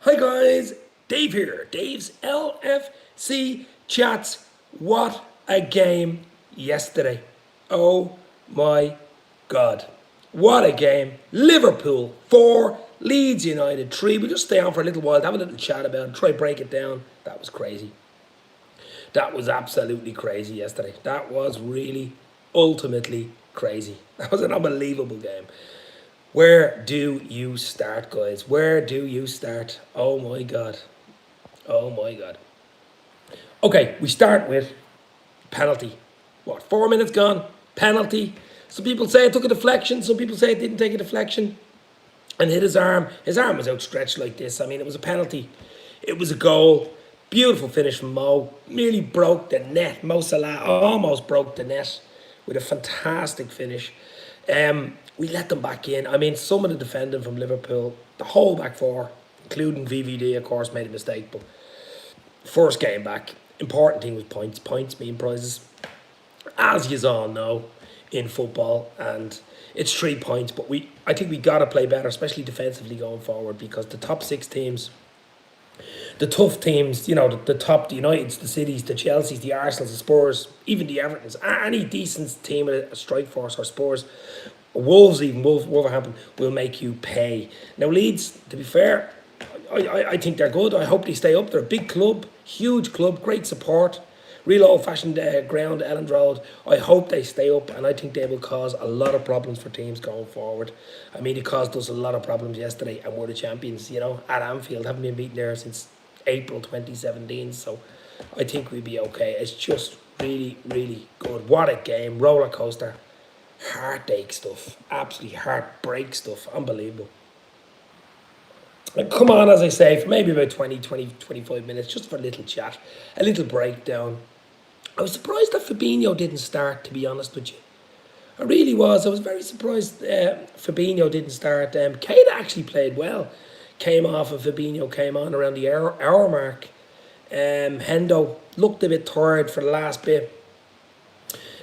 Hi guys, Dave here. Dave's LFC Chats. What a game yesterday. Oh my God. What a game. Liverpool 4, Leeds United 3. We'll just stay on for a little while, have a little chat about it, try to break it down. That was crazy. That was absolutely crazy yesterday. That was really ultimately crazy. That was an unbelievable game. Where do you start, guys? Where do you start? Oh my God. Oh my God. Okay, we start with penalty. What, 4 minutes gone? Penalty. Some people say it took a deflection. Some people say it didn't take a deflection. And hit his arm. His arm was outstretched like this. I mean, it was a penalty. It was a goal. Beautiful finish from Mo. Nearly broke the net. Mo Salah almost broke the net with a fantastic finish. We let them back in. I mean, some of the defending from Liverpool, the whole back four, including VVD, of course, made a mistake. But first game back, important thing was points. Points mean prizes, as you all know, in football. And it's 3 points. But I think we got to play better, especially defensively going forward, because the top 6 teams, the tough teams, you know, the top, the Uniteds, the Cities, the Chelseas, the Arsenals, the Spurs, even the Evertons, any decent team with a strike force, or Spurs, Wolves, even Wolverhampton, will make you pay. Now Leeds, to be fair, I think they're good. I hope they stay up. They're a big club, huge club, great support, real old-fashioned ground, Elland Road. I hope they stay up, and I think they will cause a lot of problems for teams going forward. I mean, it caused us a lot of problems yesterday, and we're the champions, you know, at Anfield. Haven't been beaten there since April 2017, so I think we'll be okay. It's just really, really good. What a game, roller coaster. Heartache stuff, absolutely heartbreak stuff, unbelievable. And come on, as I say, for maybe about 25 minutes, just for a little chat, a little breakdown. I was surprised that Fabinho didn't start, to be honest with you. I really was. I was very surprised Fabinho didn't start. Keita actually played well. Came off and Fabinho came on around the hour mark. Hendo looked a bit tired for the last bit.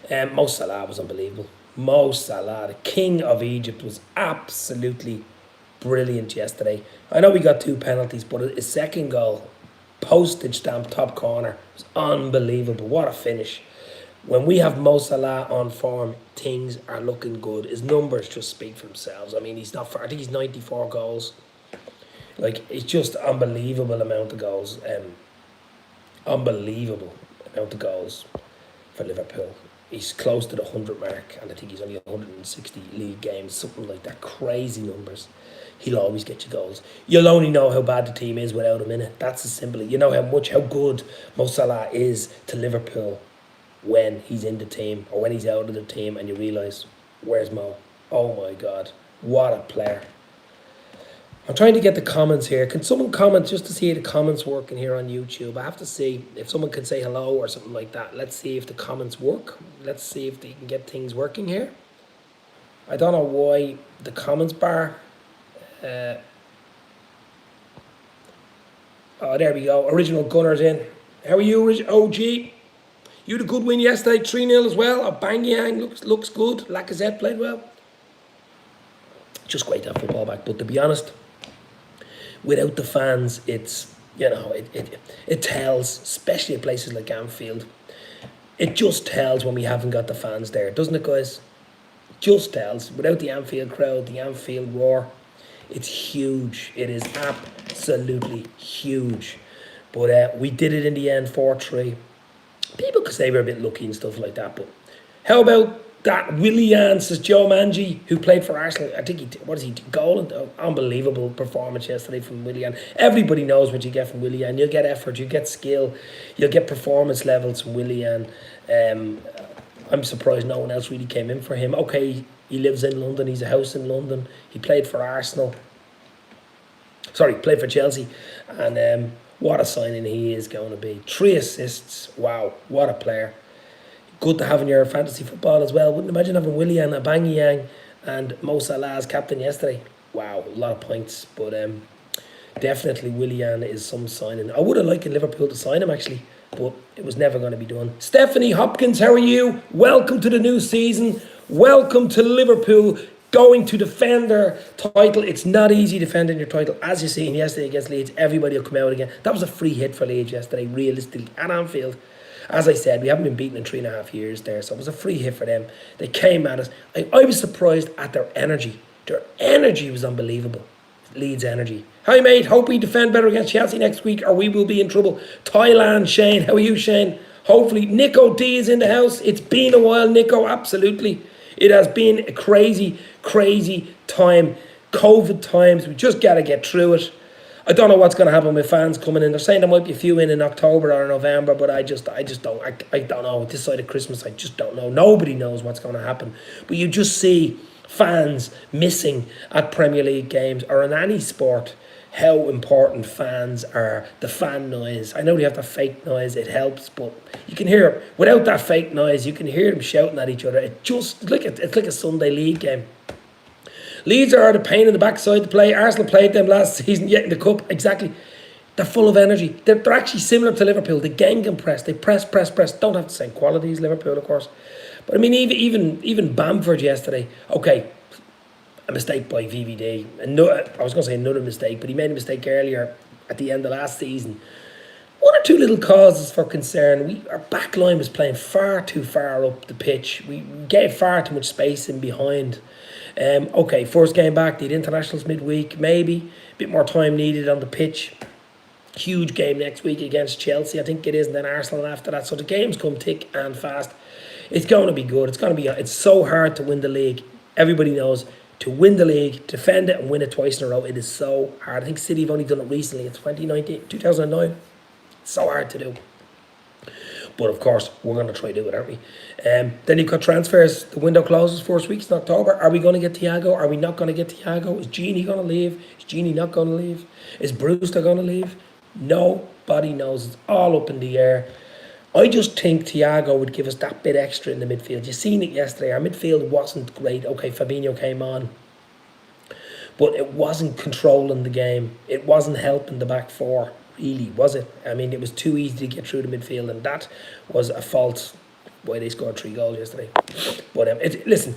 Mo Salah was unbelievable. Mo Salah, the king of Egypt, was absolutely brilliant yesterday. I know we got 2 penalties, but his second goal, postage stamp top corner, was unbelievable. What a finish. When we have Mo Salah on form, things are looking good. His numbers just speak for themselves. I mean, he's not far. I think he's 94 goals. Like, it's just unbelievable amount of goals. Unbelievable amount of goals for Liverpool. He's close to the 100 mark, and I think he's only 160 league games, something like that. Crazy numbers. He'll always get you goals. You'll only know how bad the team is without him in it. That's as simple. You know how good Mo Salah is to Liverpool when he's in the team or when he's out of the team, and you realise, where's Mo? Oh my God, what a player. I'm trying to get the comments here. Can someone comment just to see the comments working here on YouTube? I have to see if someone can say hello or something like that. Let's see if the comments work. Let's see if they can get things working here. I don't know why the comments bar. Oh, there we go. Original Gunners in. How are you, OG? You had a good win yesterday, 3-0 as well. Aubameyang looks good. Lacazette played well. Just great to have football back. But to be honest, without the fans, it's, you know, it tells, especially at places like Anfield. It just tells when we haven't got the fans there, doesn't it, guys? It just tells. Without the Anfield crowd, the Anfield roar, it's huge. It is absolutely huge. But we did it in the end, 4-3. People could say we're a bit lucky and stuff like that, but how about that Willian, says Joe Manji, who played for Arsenal? I think goal? Unbelievable performance yesterday from Willian. Everybody knows what you get from Willian. You'll get effort, you get skill, you'll get performance levels from Willian. I'm surprised no one else really came in for him. Okay, he lives in London, he's a house in London. He played for Arsenal. Sorry, played for Chelsea. And what a signing he is going to be. 3 assists. Wow, what a player. Good to have in your fantasy football as well. Wouldn't imagine having Willian, Aubameyang and Mo Salah as captain yesterday. Wow, a lot of points. But definitely Willian is some signing. I would have liked Liverpool to sign him actually, but it was never going to be done. Stephanie Hopkins, how are you? Welcome to the new season. Welcome to Liverpool. going to defend their title. It's not easy defending your title. As you seen yesterday against Leeds, everybody will come out again. That was a free hit for Leeds yesterday, realistically, at Anfield. As I said, we haven't been beaten in 3.5 years there, so it was a free hit for them. They came at us. I was surprised at their energy. Their energy was unbelievable. Leeds energy. Hi mate, hope we defend better against Chelsea next week or we will be in trouble. Thailand, Shane. How are you, Shane? Hopefully. Nico D is in the house. It's been a while, Nico. Absolutely. It has been a crazy, crazy time. COVID times. We just got to get through it. I don't know what's going to happen with fans coming in. They're saying there might be a few in October or November, but I just don't. I don't know. This side of Christmas, I just don't know. Nobody knows what's going to happen. But you just see fans missing at Premier League games or in any sport. How important fans are, the fan noise. I know they have the fake noise, it helps, but you can hear, without that fake noise, you can hear them shouting at each other. It's like a Sunday league game. Leeds are the pain in the backside to play. Arsenal played them last season, yet in the cup, exactly. They're full of energy. They're actually similar to Liverpool. They gang and press. They press. Don't have the same qualities, Liverpool, of course. But I mean, even Bamford yesterday, okay, a mistake by VVD. I was going to say another mistake, but he made a mistake earlier at the end of last season. One or two little causes for concern. Our back line was playing far too far up the pitch. We gave far too much space in behind. Okay, first game back, the internationals midweek, maybe. A bit more time needed on the pitch. Huge game next week against Chelsea, I think it is, and then Arsenal after that. So the games come thick and fast. It's going to be good. It's so hard to win the league. Everybody knows. To win the league, defend it and win it twice in a row, it is so hard. I think City have only done it recently in 2009. It's so hard to do. But of course, we're going to try to do it, aren't we? Then you've got transfers. The window closes first week in October. Are we going to get Thiago? Are we not going to get Thiago? Is Gini going to leave? Is Gini not going to leave? Is Brewster going to leave? Nobody knows. It's all up in the air. I just think Thiago would give us that bit extra in the midfield. You seen it yesterday. Our midfield wasn't great. Okay, Fabinho came on. But it wasn't controlling the game. It wasn't helping the back four, really, was it? I mean, it was too easy to get through the midfield, and that was a fault why they scored 3 goals yesterday. But listen,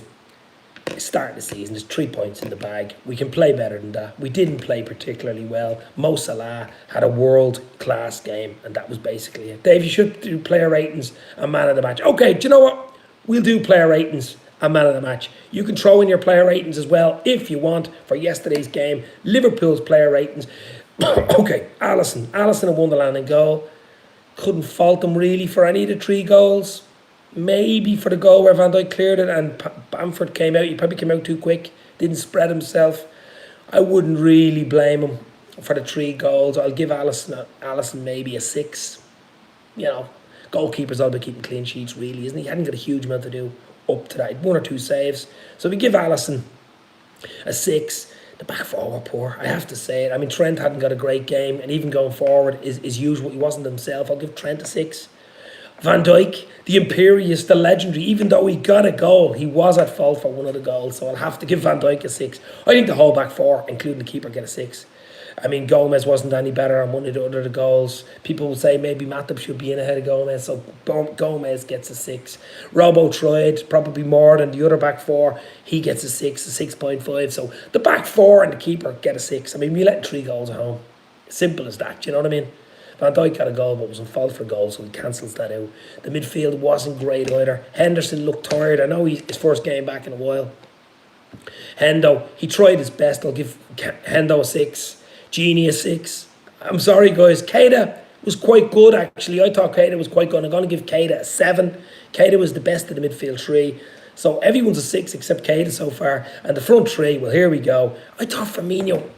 start of the season, there's 3 points in the bag. We can play better than that. We didn't play particularly well. Mo Salah had a world-class game, and that was basically it. Dave, you should do player ratings and man of the match. Okay, do you know what? We'll do player ratings and man of the match. You can throw in your player ratings as well, if you want, for yesterday's game. Liverpool's player ratings. Okay, Alisson in Wonderland and goal. Couldn't fault him really for any of the 3 goals. Maybe for the goal where Van Dijk cleared it and Bamford came out. He probably came out too quick. Didn't spread himself. I wouldn't really blame him for the 3 goals. I'll give Alisson maybe a 6. You know, goalkeepers all about keeping clean sheets, really, isn't he? He hadn't got a huge amount to do up to that. 1 or 2 saves. So we give Alisson a 6. The back four were poor, I have to say it. I mean, Trent hadn't got a great game, and even going forward is usual. He wasn't himself. I'll give Trent a 6. Van Dijk, the imperious, the legendary, even though he got a goal, he was at fault for one of the goals, so I'll have to give Van Dijk a 6. I think the whole back four, including the keeper, get a 6. I mean, Gomez wasn't any better on one of the other goals. People will say maybe Matip should be in ahead of Gomez, so Gomez gets a 6. Robbo tried, probably more than the other back four. He gets a 6, a 6.5. So the back four and the keeper get a 6. I mean, we let 3 goals at home. Simple as that, you know what I mean? Van Dijk got a goal, but was in fault for goal, so he cancels that out. The midfield wasn't great either. Henderson looked tired. I know he's his first game back in a while. Hendo, he tried his best. I'll give Hendo a 6. Genie a 6. I'm sorry, guys. Keita was quite good, actually. I thought Keita was quite good. I'm going to give Keita a 7. Keita was the best of the midfield 3. So everyone's a 6 except Keita so far. And the front 3, well, here we go. I thought Firmino,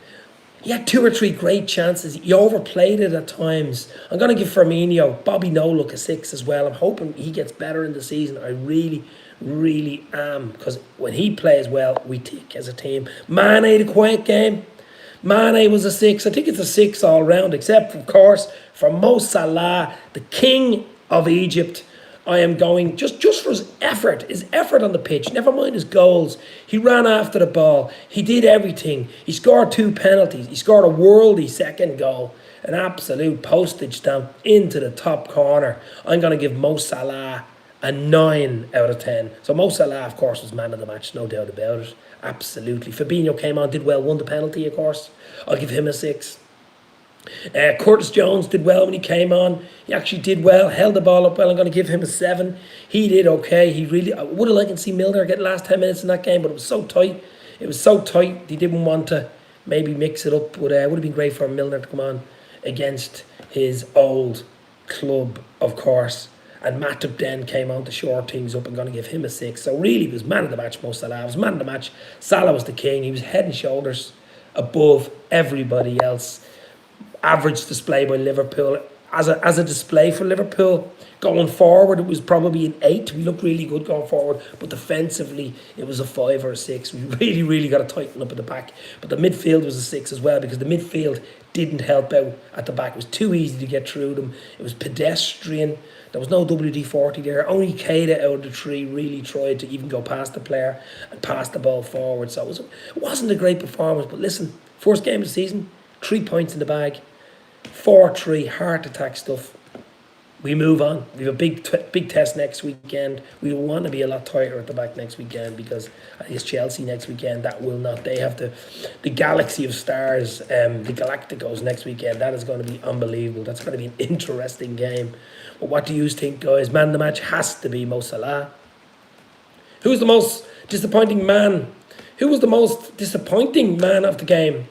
he had 2 or 3 great chances. He overplayed it at times. I'm going to give Firmino, Bobby Nolook a 6 as well. I'm hoping he gets better in the season. I really, really am. Because when he plays well, we tick as a team. Mane, the quiet game. Mane was a 6. I think it's a 6 all round, except, of course, for Mo Salah, the king of Egypt. I am going just for his effort on the pitch. Never mind his goals. He ran after the ball. He did everything. He scored 2 penalties. He scored a worldy second goal. An absolute postage stamp into the top corner. I'm going to give Mo Salah a 9 out of 10. So Mo Salah, of course, was man of the match, no doubt about it. Absolutely. Fabinho came on, did well, won the penalty, of course. I'll give him a 6. Curtis Jones did well when he came on. He actually did well, held the ball up well. I'm going to give him a 7. He did okay. I would have liked to see Milner get the last 10 minutes in that game, but it was so tight. It was so tight. He didn't want to maybe mix it up. But it would have been great for Milner to come on against his old club, of course. And Matip then came on to shore things up. I'm going to give him a 6. So really, it was man of the match, Mo Salah. It was man of the match. Salah was the king. He was head and shoulders above everybody else. Average display by Liverpool. As a display for Liverpool, going forward, it was probably an 8. We looked really good going forward, but defensively, it was a 5 or a 6. We really got to tighten up at the back. But the midfield was a 6 as well, because the midfield didn't help out at the back. It was too easy to get through them. It was pedestrian. There was no WD-40 there. Only Keita out of the 3 really tried to even go past the player and pass the ball forward. So it wasn't a great performance. But listen, first game of the season, 3 points in the bag. 4-3, heart attack stuff. We move on. We have a big test next weekend. We want to be a lot tighter at the back next weekend, because I think it's Chelsea next weekend. That will not. They have the galaxy of stars, the Galacticos next weekend. That is going to be unbelievable. That's going to be an interesting game. But what do you think, guys? Man of the match has to be Mo Salah. Who's the most disappointing man? Who was the most disappointing man of the game?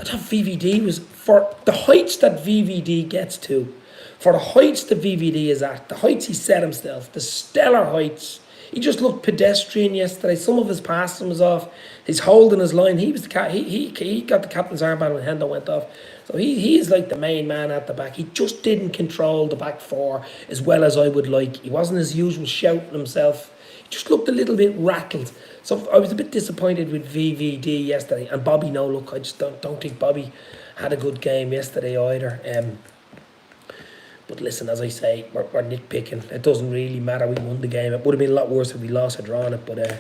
I thought VVD was, for the heights that VVD gets to, for the heights that VVD is at, the heights he set himself, the stellar heights. He just looked pedestrian yesterday. Some of his passing was off. His holding his line. He was the he got the captain's armband when Hendo went off. So he is like the main man at the back. He just didn't control the back 4 as well as I would like. He wasn't as usual shouting himself. He just looked a little bit rattled. So I was a bit disappointed with VVD yesterday. And Bobby, no, look, I just don't think Bobby had a good game yesterday either. But listen, as I say, we're nitpicking. It doesn't really matter. We won the game. It would have been a lot worse if we lost or drawn it. But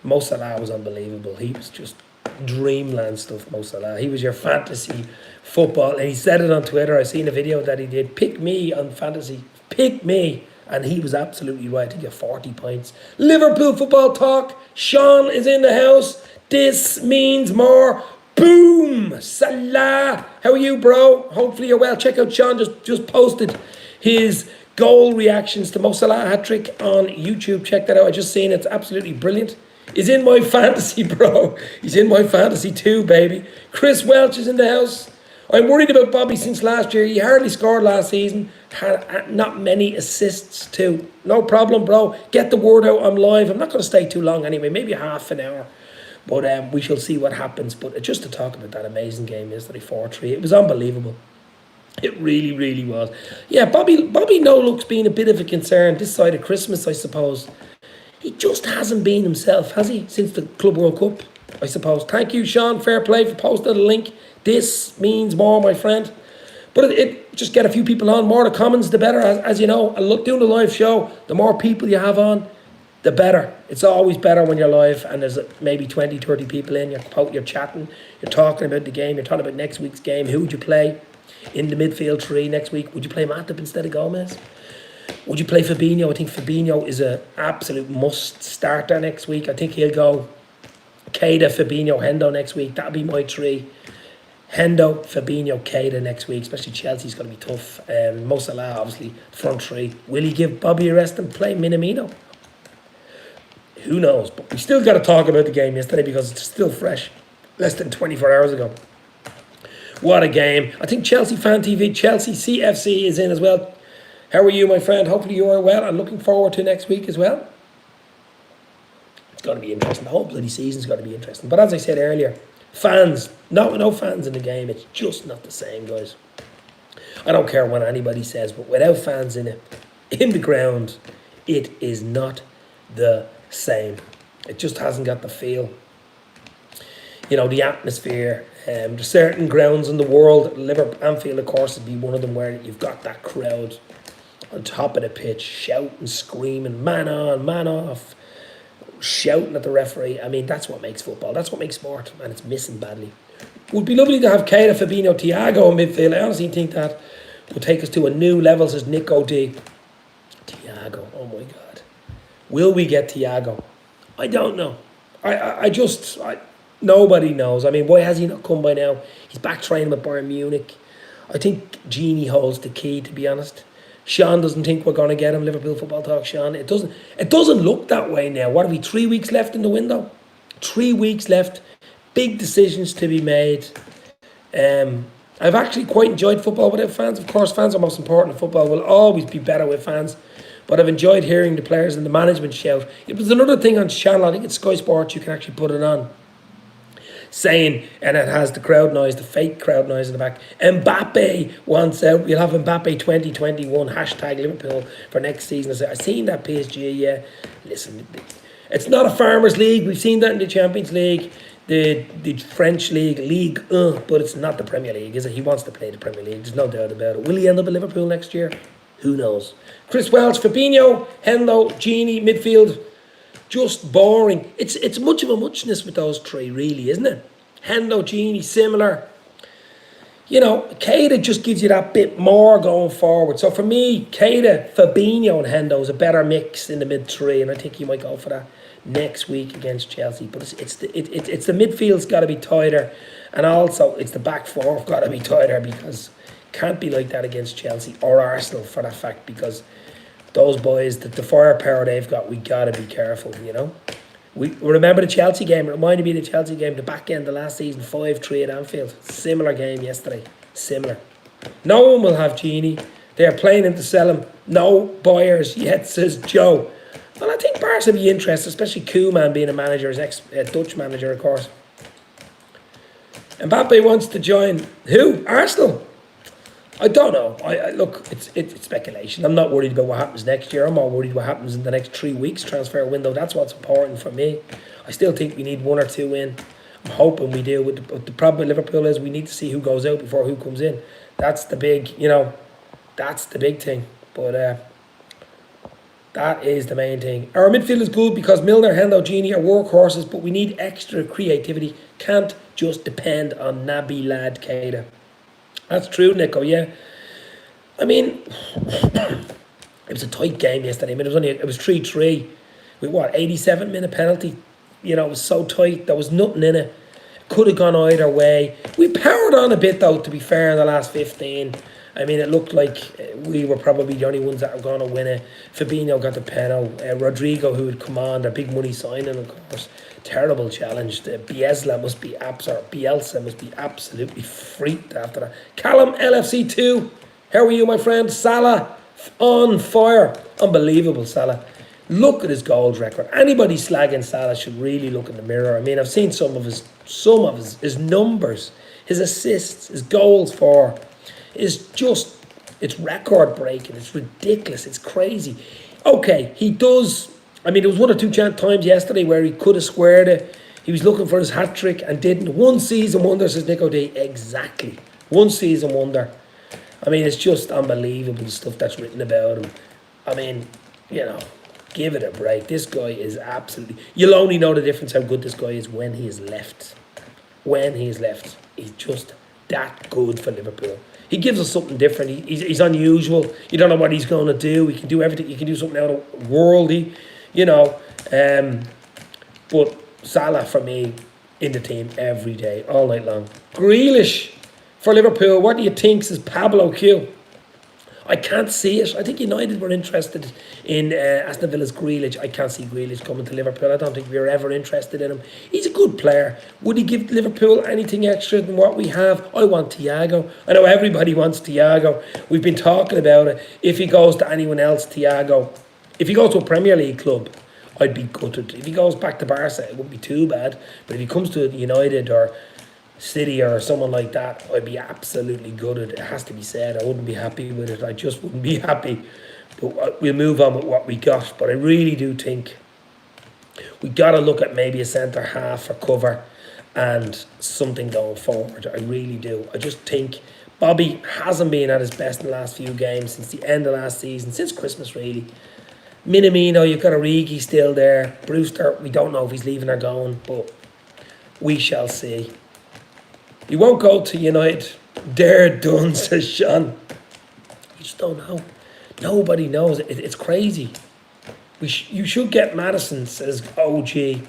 Mo Salah was unbelievable. He was just dreamland stuff, Mo Salah. He was your fantasy football. And he said it on Twitter. I seen a video that he did. Pick me on fantasy. Pick me. And he was absolutely right to get 40 points. Liverpool football talk. Sean is in the house. This means more. Boom! Salah! How are you, bro? Hopefully you're well. Check out Sean just posted his goal reactions to Mo Salah Hattrick on YouTube. Check that out. I just seen it. It's absolutely brilliant. He's in my fantasy, bro. He's in my fantasy too, baby. Chris Welch is in the house. I'm worried about Bobby since last year. He hardly scored last season. Had not many assists too. No problem, bro. Get the word out. I'm live. I'm not going to stay too long anyway. Maybe half an hour. But we shall see what happens. But just to talk about that amazing game yesterday, 4-3. It was unbelievable. It really, really was. Yeah, Bobby no looks being a bit of a concern this side of Christmas, I suppose. He just hasn't been himself, has he, since the Club World Cup, I suppose. Thank you, Sean. Fair play for posting the link. This means more, my friend. But it just get a few people on. More the comments, the better. As you know, I look doing a live show. The more people you have on, the better. It's always better when you're live and there's maybe 20, 30 people in. You're chatting. You're talking about the game. You're talking about next week's game. Who would you play in the midfield 3 next week? Would you play Matip instead of Gomez? Would you play Fabinho? I think Fabinho is an absolute must starter next week. I think he'll go Keita, Fabinho, Hendo next week. That'll be my 3. Hendo, Fabinho, Keita next week. Especially Chelsea's going to be tough. Mo Salah, obviously, front 3. Will he give Bobby a rest and play Minamino? Who knows? But we still got to talk about the game yesterday because it's still fresh. Less than 24 hours ago. What a game. I think Chelsea Fan TV, Chelsea CFC is in as well. How are you, my friend? Hopefully you are well. I'm looking forward to next week as well. It's going to be interesting. The whole bloody season's going to be interesting. But as I said earlier, fans, no fans in the game. It's just not the same, guys. I don't care what anybody says, but without fans in it, in the ground, it is not the same. It just hasn't got the feel. You know, the atmosphere. There's certain grounds in the world, Liverpool, Anfield, of course, would be one of them where you've got that crowd on top of the pitch, shouting, screaming, man on, man off, shouting at the referee. I mean, that's what makes football. That's what makes sport, and it's missing badly. It would be lovely to have Keita, Fabinho, Thiago in midfield. I honestly think that will take us to a new level, says Nico D. Thiago, oh my God. Will we get Thiago? I don't know. Nobody knows. I mean, why has he not come by now? He's back training with Bayern Munich. I think Genie holds the key, to be honest. Sean doesn't think we're going to get him. Liverpool Football Talk, Sean. It doesn't look that way now. What have we? 3 weeks left in the window. 3 weeks left. Big decisions to be made. I've actually quite enjoyed football without fans. Of course, fans are most important. Football will always be better with fans. But I've enjoyed hearing the players and the management shout. It was another thing on channel, I think it's Sky Sports, you can actually put it on. Saying, and it has the crowd noise, the fake crowd noise in the back. Mbappe wants out. We'll have Mbappe 2021 hashtag Liverpool for next season. I've seen that PSG, yeah. Listen, it's not a farmers league. We've seen that in the Champions League, the French League 1, but it's not the Premier League, is it? He wants to play the Premier League. There's no doubt about it. Will he end up at Liverpool next year? Who knows? Chris Welch, Fabinho, Hendo, Genie, midfield. Just boring. It's much of a muchness with those three, really, isn't it? Hendo, Genie, similar. You know, Keita just gives you that bit more going forward. So for me, Keita, Fabinho and Hendo is a better mix in the mid three, and I think you might go for that next week against Chelsea. But it's the midfield's got to be tighter, and also it's the back four got to be tighter, because can't be like that against Chelsea or Arsenal for that fact, because those boys, the firepower they've got, we got to be careful, you know. We remember the Chelsea game. It reminded me of the Chelsea game, the back end of last season, 5-3 at Anfield. Similar game yesterday. Similar. No one will have Genie. They're playing him to sell him. No buyers yet, says Joe. Well, I think Barca will be interested, especially Koeman being a manager, his ex-Dutch manager, of course. Mbappe wants to join who? Arsenal? I don't know. Look, it's speculation. I'm not worried about what happens next year. I'm more worried what happens in the next 3 weeks transfer window. That's what's important for me. I still think we need 1 or 2 in. I'm hoping we do. The problem with Liverpool is we need to see who goes out before who comes in. That's the big, that's the big thing. But that is the main thing. Our midfield is good because Milner, Hendo, Genie are workhorses, but we need extra creativity. Can't just depend on Naby Lad Keita. That's true, Nico, yeah. I mean, it was a tight game yesterday. I mean, it was 3-3 with 87-minute penalty. You know, it was so tight. There was nothing in it. Could have gone either way. We powered on a bit, though, to be fair, in the last 15. I mean, it looked like we were probably the only ones that were going to win it. Fabinho got the penalty. Rodrigo, who had come on, their big money signing, of course. Terrible challenge. Bielsa must be absolutely freaked after that. Callum, LFC2. How are you, my friend? Salah, on fire. Unbelievable, Salah. Look at his goals record. Anybody slagging Salah should really look in the mirror. I mean, I've seen some of his numbers, his assists, his goals for. It's record breaking. It's ridiculous. It's crazy. Okay, he does. I mean, there was 1 or 2 times yesterday where he could have squared it. He was looking for his hat-trick and didn't. 1 season wonder, says Nico D. Exactly. 1 season wonder. I mean, it's just unbelievable, the stuff that's written about him. I mean, give it a break. This guy is absolutely... You'll only know the difference how good this guy is when he is left. When he is left. He's just that good for Liverpool. He gives us something different. He's unusual. You don't know what he's going to do. He can do everything. He can do something out of worldy. But Salah for me in the team every day, all night long. Grealish for Liverpool. What do you think, says Pablo Q? I can't see it. I think United were interested in Aston Villa's Grealish. I can't see Grealish coming to Liverpool. I don't think we were ever interested in him. He's a good player. Would he give Liverpool anything extra than what we have? I want Thiago. I know everybody wants Thiago. We've been talking about it. If he goes to anyone else, Thiago. If he goes to a Premier League club, I'd be gutted. If he goes back to Barca, it wouldn't be too bad. But if he comes to United or City or someone like that, I'd be absolutely gutted. It has to be said. I wouldn't be happy with it. I just wouldn't be happy. But we'll move on with what we got. But I really do think we got to look at maybe a centre half for cover and something going forward. I really do. I just think Bobby hasn't been at his best in the last few games since the end of last season, since Christmas really. Minamino, you've got Origi still there. Brewster, we don't know if he's leaving or going, but we shall see. He won't go to United. They're done, says Sean. You just don't know. Nobody knows. It's crazy. You should get Madison, says OG.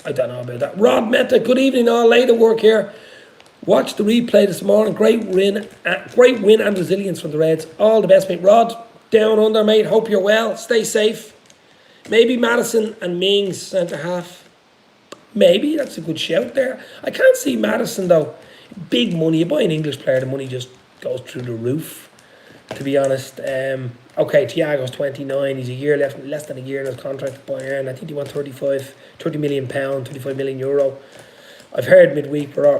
I don't know about that. Rod Meta, good evening all. Later work here. Watch the replay this morning. Great win and resilience from the Reds. All the best, mate. Rod, down under, mate. Hope you're well. Stay safe. Maybe Madison and Mings centre half. Maybe that's a good shout there. I can't see Madison though. Big money. You buy an English player, the money just goes through the roof. To be honest, okay, Thiago's 29. He's a year left, less than a year in his contract at Bayern. I think he won £30 million, €35 million. I've heard midweek we're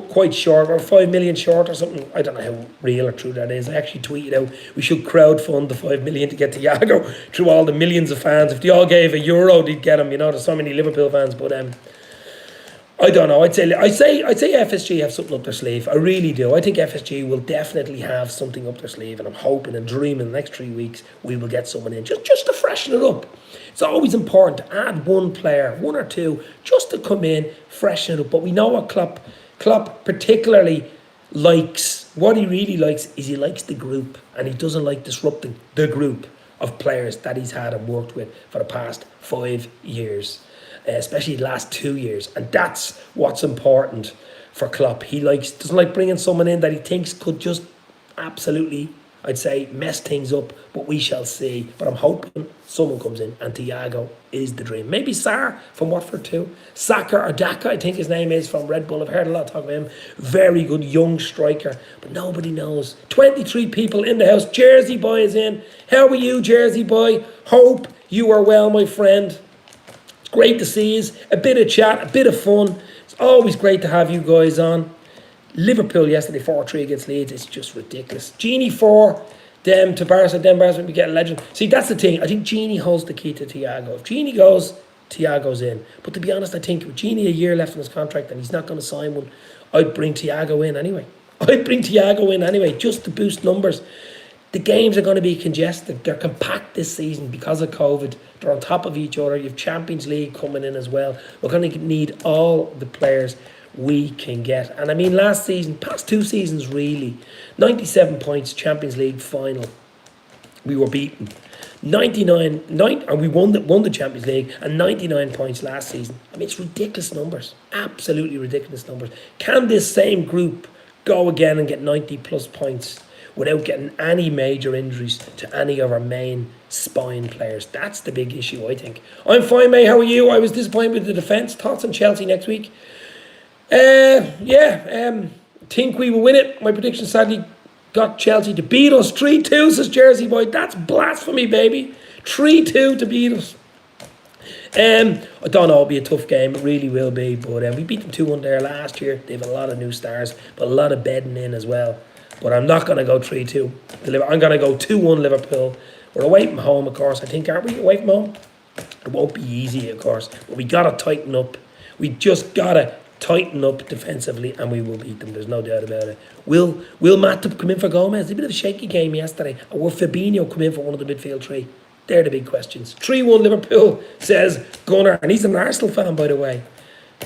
quite short, we're 5 million short or something. I don't know how real or true that is. I actually tweeted out we should crowdfund the 5 million to get Thiago through all the millions of fans. If they all gave €1, they'd get him. You know, there's so many Liverpool fans, but I don't know. I'd say FSG have something up their sleeve. I really do. I think FSG will definitely have something up their sleeve, and I'm hoping and dreaming the next 3 weeks we will get someone in just to freshen it up. It's always important to add one player, one or two, just to come in, freshen it up. But we know what Klopp particularly likes. What he really likes is he likes the group, and he doesn't like disrupting the group of players that he's had and worked with for the past 5 years. Especially the last 2 years, and that's what's important for Klopp. He doesn't like bringing someone in that he thinks could just absolutely, I'd say, mess things up, but we shall see. But I'm hoping someone comes in, and Thiago is the dream. Maybe Sarr from Watford too. Saka or Daka, I think his name is, from Red Bull. I've heard a lot of talk about him. Very good young striker, but nobody knows. 23 people in the house. Jersey Boy is in. How are you, Jersey Boy? Hope you are well, my friend. Great to see you. A bit of chat, a bit of fun. It's always great to have you guys on. Liverpool yesterday, 4-3 against Leeds. It's just ridiculous. Genie 4, them to Barca, then Barca we get a legend. See, that's the thing. I think Genie holds the key to Thiago. If Genie goes, Thiago's in. But to be honest, I think with Genie a year left on his contract and he's not going to sign one, I'd bring Thiago in anyway. Just to boost numbers. The games are going to be congested. They're compact this season because of COVID. They're on top of each other. You have Champions League coming in as well. We're going to need all the players we can get. And I mean, last season, past 2 seasons really, 97 points, Champions League final. We were beaten. And we won the Champions League, and 99 points last season. I mean, it's ridiculous numbers. Absolutely ridiculous numbers. Can this same group go again and get 90 plus points without getting any major injuries to any of our main spine players? That's the big issue, I think. I'm fine, mate. How are you? I was disappointed with the defence. Thoughts on Chelsea next week? Think we will win it. My prediction sadly got Chelsea to beat us 3-2, says Jersey Boy. That's blasphemy, baby. 3-2 to beat us. I don't know, it'll be a tough game. It really will be. But we beat them 2-1 there last year. They have a lot of new stars, but a lot of bedding in as well. But I'm not going to go 3-2. I'm going to go 2-1 Liverpool. We're away from home, of course, I think, aren't we? Away from home? It won't be easy, of course. But we got to tighten up. We just got to tighten up defensively, and we will beat them. There's no doubt about it. Will Matip come in for Gomez? A bit of a shaky game yesterday. Or will Fabinho come in for one of the midfield three? They're the big questions. 3-1 Liverpool, says Gunnar. And he's an Arsenal fan, by the way.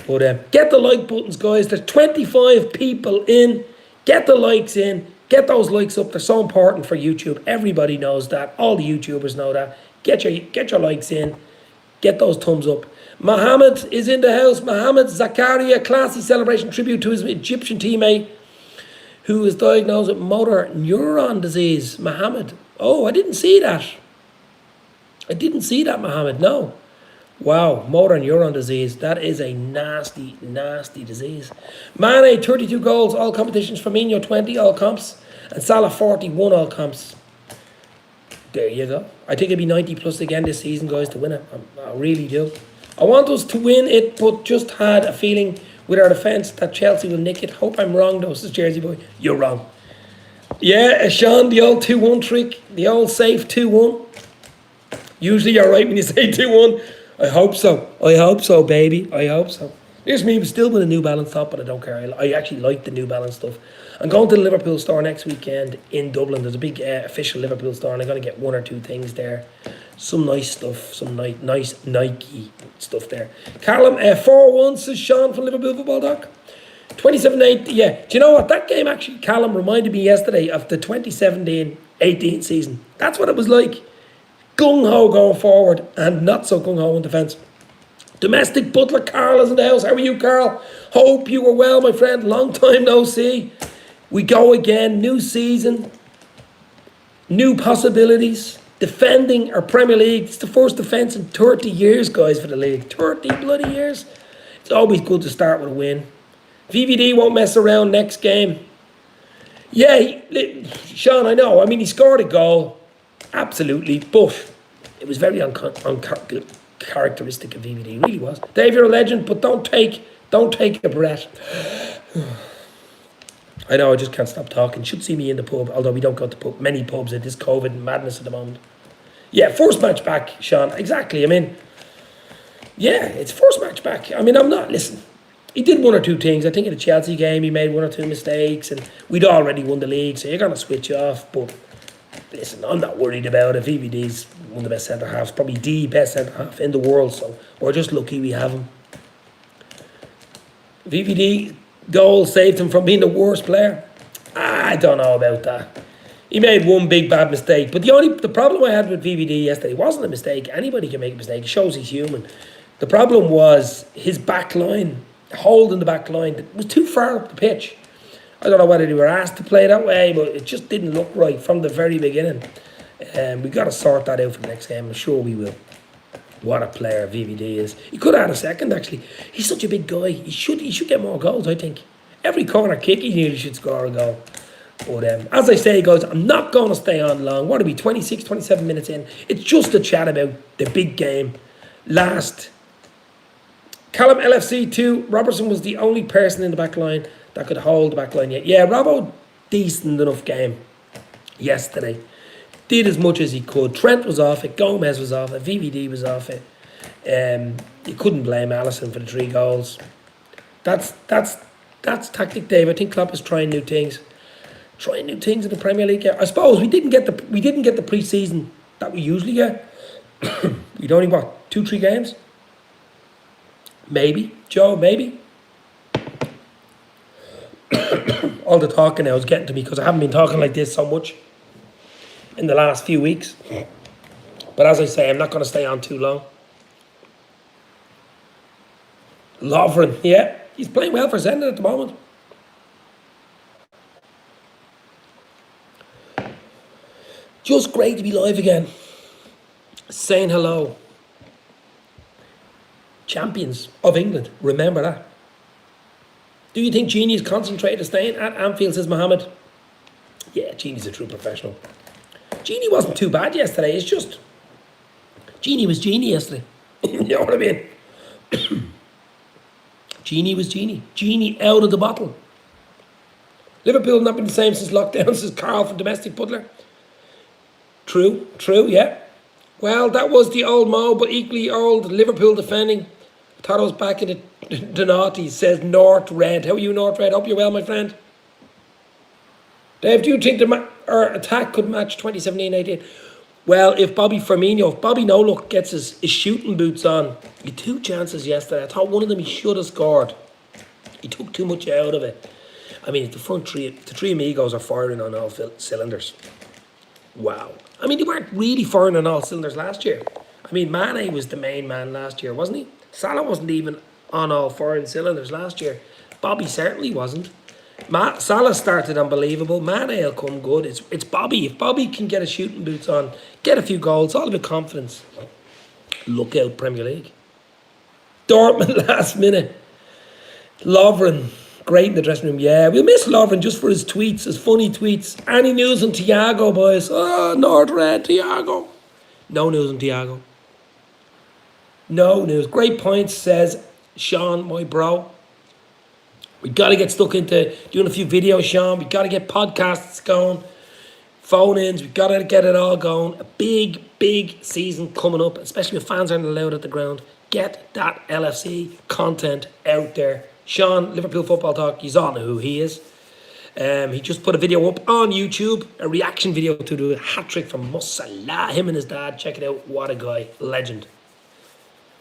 But get the like buttons, guys. There's 25 people in. Get the likes in. Get those likes up. They're so important for YouTube. Everybody knows that. All the YouTubers know that. Get your likes in. Get those thumbs up. Mohammed is in the house. Mohammed Zakaria, classy celebration tribute to his Egyptian teammate who is diagnosed with motor neuron disease. Mohammed. Oh, I didn't see that. Mohammed. No. Wow, motor neuron disease. That is a nasty, nasty disease. Mane, 32 goals, all competitions. Firmino, 20, all comps. And Salah, 41, all comps. There you go. I think it'll be 90 plus again this season, guys, to win it. I really do. I want us to win it, but just had a feeling with our defence that Chelsea will nick it. Hope I'm wrong, though, says Jersey Boy. You're wrong. Yeah, Sean, the old 2-1 trick. The old safe 2-1. Usually you're right when you say 2-1. I hope so, baby. I hope so. Here's me, still with a New Balance top, but I don't care. I actually like the New Balance stuff. I'm going to the Liverpool store next weekend in Dublin. There's a big official Liverpool store, and I'm going to get 1 or 2 things there. Some nice stuff, some nice Nike stuff there. Callum, 4-1, says Sean from Liverpool Football Doc. 27-8, yeah. Do you know what? That game actually, Callum, reminded me yesterday of the 2017-18 season. That's what it was like. gung-ho going forward and not so gung-ho in defence. Domestic butler Carl is in the house. How are you, Carl? Hope you were well, my friend. Long time no see. We go again. New season. New possibilities. Defending our Premier League. It's the first defence in 30 years, guys, for the league. 30 bloody years. It's always good to start with a win. VVD won't mess around next game. Yeah, Sean, I know. I mean, he scored a goal. Absolutely. But it was very uncharacteristic of VVD. He really was. Dave, you're a legend, but don't take a breath. I know, I just can't stop talking. Should see me in the pub, although we don't go to many pubs at this COVID madness at the moment. Yeah, first match back, Sean. Exactly. I mean, yeah, it's first match back. I mean, listen, he did one or two things. I think in the Chelsea game, he made one or two mistakes, and we'd already won the league, so you're going to switch off. But listen, I'm not worried about it. VVD's one of the best centre-halves, probably the best centre-half in the world, so we're just lucky we have him. VVD goal saved him from being the worst player. I don't know about that. He made one big bad mistake, but the problem I had with VVD yesterday wasn't a mistake. Anybody can make a mistake. It shows he's human. The problem was his back line, holding the back line. It was too far up the pitch. I don't know whether they were asked to play that way, but it just didn't look right from the very beginning. We've got to sort that out for the next game. I'm sure we will. What a player VVD is. He could have had a second, actually. He's such a big guy. He should get more goals, I think. Every corner kick, he nearly should score a goal. But as I say, guys, I'm not going to stay on long. What are we, 26, 27 minutes in? It's just a chat about the big game. Last. Callum LFC 2. Robertson was the only person in the back line that could hold the back line yet. Yeah, Robbo, decent enough game yesterday. Did as much as he could. Trent was off it. Gomez was off it. VVD was off it. You couldn't blame Alisson for the 3 goals. That's tactic, Dave. I think Klopp is trying new things. Trying new things in the Premier League. I suppose we didn't get the pre-season that we usually get. We'd only got 2-3 games. Maybe, Joe. Maybe. All the talking now is getting to me because I haven't been talking like this so much in the last few weeks. But as I say, I'm not going to stay on too long. Lovren, yeah, he's playing well for Zenit at the moment. Just great to be live again. Saying hello. Champions of England, remember that. Do you think Genie is concentrated staying at Anfield, says Mohammed? Yeah, Genie's a true professional. Genie wasn't too bad yesterday. It's just Genie was Genie yesterday. You know what I mean? Genie was Genie. Genie out of the bottle. Liverpool have not been the same since lockdown, says Carl from Domestic Butler. True, yeah. Well, that was the old Mo, but equally old Liverpool defending. I thought I was back in the noughties, says North Red. How are you, North Red? Hope you're well, my friend. Dave, do you think our attack could match 2017-18? Well, if Bobby No Luck gets his shooting boots on, he had 2 chances yesterday. I thought one of them he should have scored. He took too much out of it. I mean, the three amigos are firing on all cylinders. Wow. I mean, they weren't really firing on all cylinders last year. I mean, Mane was the main man last year, wasn't he? Salah wasn't even on all firing cylinders last year. Bobby certainly wasn't. Salah started unbelievable. Mane will come good. It's Bobby. If Bobby can get his shooting boots on, get a few goals, all about confidence. Look out, Premier League. Dortmund last minute. Lovren, great in the dressing room. Yeah, we'll miss Lovren just for his tweets, his funny tweets. Any news on Thiago, boys? Oh, North Red, Thiago. No news on Thiago. No news. Great points, says Sean, my bro. We got to get stuck into doing a few videos, Sean. We got to get podcasts going, phone-ins. We got to get it all going. A big, big season coming up, especially if fans aren't allowed at the ground. Get that LFC content out there. Sean, Liverpool Football Talk, you all know who he is. He just put a video up on YouTube, a reaction video to the hat-trick from Salah, him and his dad. Check it out. What a guy. Legend.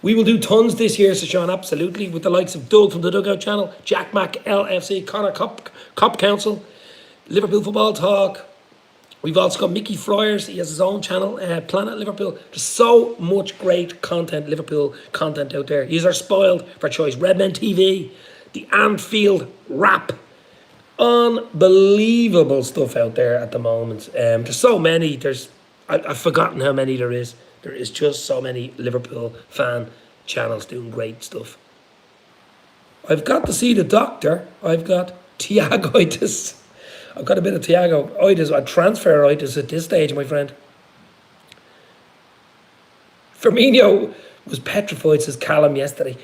We will do tons this year, so Sean, absolutely, with the likes of Doug from the Dugout channel, Jack Mack, LFC, Connor Cop Council, Liverpool Football Talk. We've also got Mickey Fryers. He has his own channel, Planet Liverpool. There's so much great content, Liverpool content out there. These are spoiled for choice. Redmen TV, the Anfield Wrap. Unbelievable stuff out there at the moment. There's so many. I've forgotten how many there is. There is just so many Liverpool fan channels doing great stuff. I've got to see the doctor. I've got Thiagoitis. I've got a bit of Thiagoitis, a transferitis at this stage, my friend. Firmino was petrified, says Callum yesterday.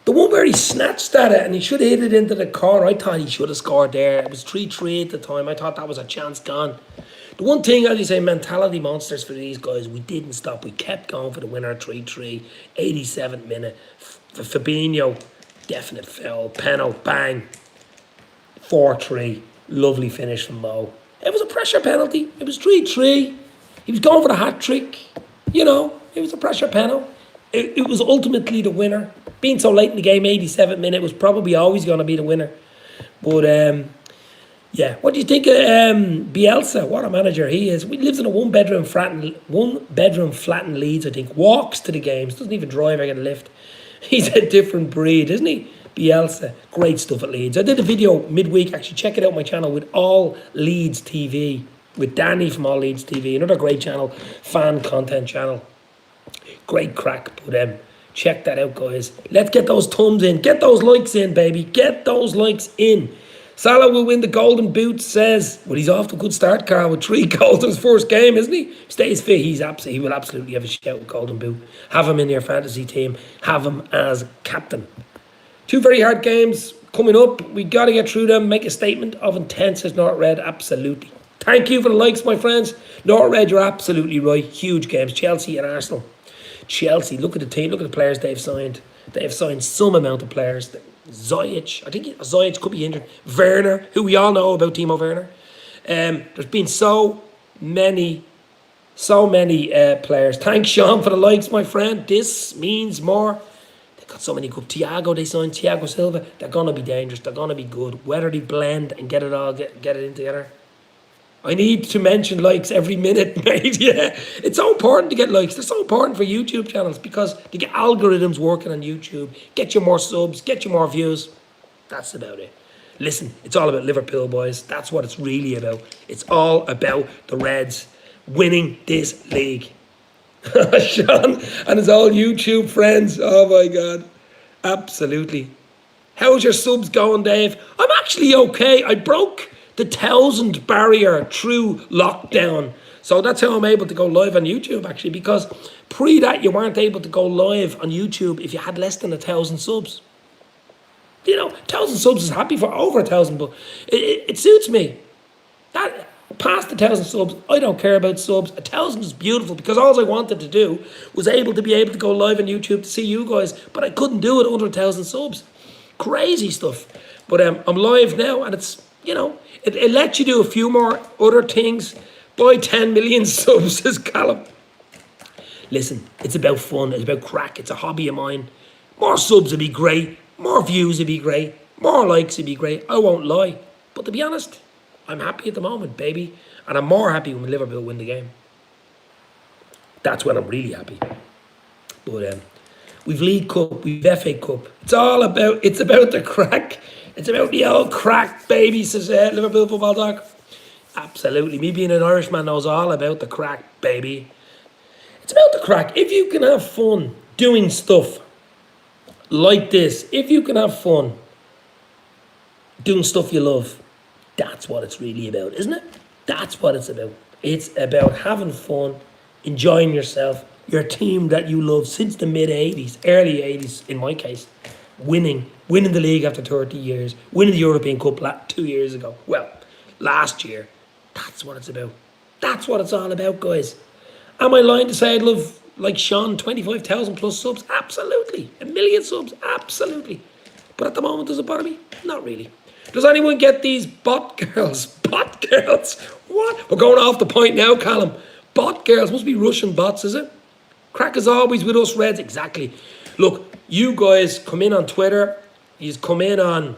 The one where he snatched at it and he should have hit it into the corner. I thought he should have scored there. It was 3-3 at the time. I thought that was a chance gone. The one thing, as you say, mentality monsters for these guys, we didn't stop. We kept going for the winner, 3-3, 87th minute. Fabinho, definite foul. Peno, bang. 4-3. Lovely finish from Mo. It was a pressure penalty. It was 3-3. He was going for the hat-trick. You know, it was a pressure penalty. It was ultimately the winner. Being so late in the game, 87th minute, was probably always going to be the winner. But, yeah. What do you think of Bielsa? What a manager he is. He lives in a one-bedroom flat in Leeds, I think. Walks to the games. Doesn't even drive or get a lift. He's a different breed, isn't he? Bielsa. Great stuff at Leeds. I did a video midweek. Actually, check it out on my channel with All Leeds TV. With Danny from All Leeds TV. Another great channel. Fan content channel. Great crack. But check that out, guys. Let's get those thumbs in. Get those likes in, baby. Get those likes in. Salah will win the Golden Boot, says. Well, he's off to a good start, Carl, with 3 goals in his first game, isn't he? Stays fit. He will absolutely have a shout with Golden Boot. Have him in your fantasy team. Have him as captain. 2 very hard games coming up. We got to get through them. Make a statement of intent, says Not Red. Absolutely. Thank you for the likes, my friends. Not Red, you're absolutely right. Huge games. Chelsea and Arsenal. Chelsea, look at the team, look at the players they've signed. They've signed some amount of players. Ziyech, I think Ziyech could be injured. Werner, who we all know about Timo Werner. There's been so many players. Thanks, Sean, for the likes, my friend. This means more. They've got so many good. Thiago, they signed Thiago Silva. They're going to be dangerous. They're going to be good. Whether they blend and get it in together. I need to mention likes every minute, mate. Yeah, it's so important to get likes. They're so important for YouTube channels because they get algorithms working on YouTube. Get you more subs, get you more views. That's about it. Listen, it's all about Liverpool, boys. That's what it's really about. It's all about the Reds winning this league. Sean and his old YouTube friends. Oh, my God. Absolutely. How's your subs going, Dave? I'm actually okay. I broke the 1,000 barrier through lockdown. So that's how I'm able to go live on YouTube, actually, because pre that you weren't able to go live on YouTube if you had less than 1,000 subs. You know, 1,000 subs is happy for over 1,000, but it suits me. That past 1,000 subs, I don't care about subs. 1,000 is beautiful because all I wanted to do was be able to go live on YouTube to see you guys, but I couldn't do it under 1,000 subs. Crazy stuff. But I'm live now, and it's, you know, it lets you do a few more other things. Buy 10 million subs, says Callum. Listen, it's about fun. It's about crack. It's a hobby of mine. More subs would be great. More views would be great. More likes would be great. I won't lie. But to be honest, I'm happy at the moment, baby. And I'm more happy when Liverpool win the game. That's when I'm really happy. But we've League Cup, we've FA Cup. It's about the crack. It's about the old crack, baby, says Liverpool Football Doc. Absolutely. Me being an Irishman knows all about the crack, baby. It's about the crack. If you can have fun doing stuff like this, if you can have fun doing stuff you love, that's what it's really about, isn't it? That's what it's about. It's about having fun, enjoying yourself, your team that you love since the mid-80s, early 80s in my case, winning the league after 30 years, winning the European Cup 2 years ago. Well, last year. That's what it's about. That's what it's all about, guys. Am I lying to say I'd love, like Sean, 25,000 plus subs? Absolutely. 1 million subs? Absolutely. But at the moment, does it bother me? Not really. Does anyone get these bot girls? Bot girls? What? We're going off the point now, Callum. Bot girls? Must be Russian bots, is it? Crack is always with us Reds. Exactly. Look, you guys come in on Twitter. You come in on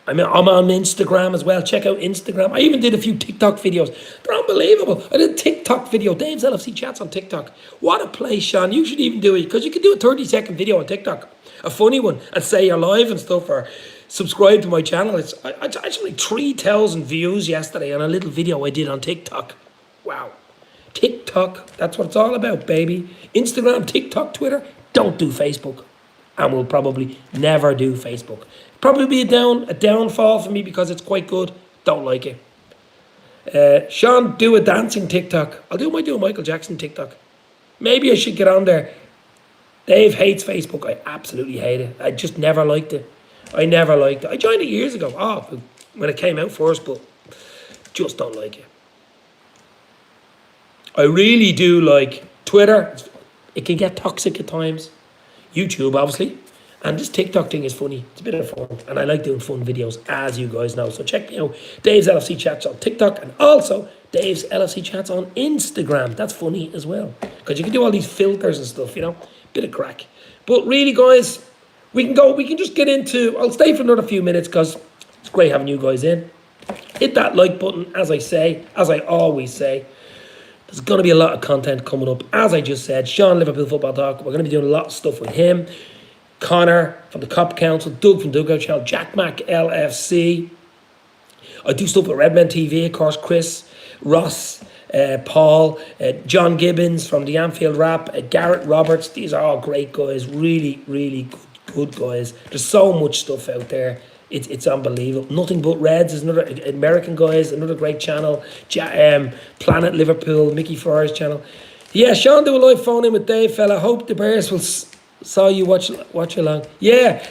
I'm on Instagram as well. Check out Instagram. I even did a few TikTok videos. They're unbelievable. I did a TikTok video. Dave's LFC Chats on TikTok. What a place, Sean. You should even do it because you can do a 30-second video on TikTok. A funny one. And say you're live and stuff or subscribe to my channel. I actually 3,000 views yesterday on a little video I did on TikTok. Wow. TikTok. That's what it's all about, baby. Instagram, TikTok, Twitter. Don't do Facebook. And we'll probably never do Facebook. Probably be a downfall for me because it's quite good. Don't like it. Sean, do a dancing TikTok. I'll do a Michael Jackson TikTok. Maybe I should get on there. Dave hates Facebook. I absolutely hate it. I just never liked it. I never liked it. I joined it years ago. When it came out first, but just don't like it. I really do like Twitter. It can get toxic at times. YouTube, obviously. And this TikTok thing is funny. It's a bit of fun. And I like doing fun videos, as you guys know. So check me out. Dave's LFC Chats on TikTok. And also, Dave's LFC Chats on Instagram. That's funny as well. Because you can do all these filters and stuff, you know. Bit of crack. But really, guys, we can just get into... I'll stay for another few minutes because it's great having you guys in. Hit that like button, as I always say. There's going to be a lot of content coming up. As I just said, Sean, Liverpool Football Talk. We're going to be doing a lot of stuff with him. Connor from the Cop Council. Doug from Dugout Channel. Jack Mac LFC. I do stuff with Redmen TV, of course. Chris, Ross, Paul, John Gibbons from the Anfield Rap. Garrett Roberts. These are all great guys. Really, really good guys. There's so much stuff out there. It's unbelievable. Nothing But Reds is another American guys, another great channel. Planet Liverpool, Mickey Fryer's channel. Yeah, Sean, do a live phone in with Dave, fella. Hope the Bears will saw you watch along. Yeah,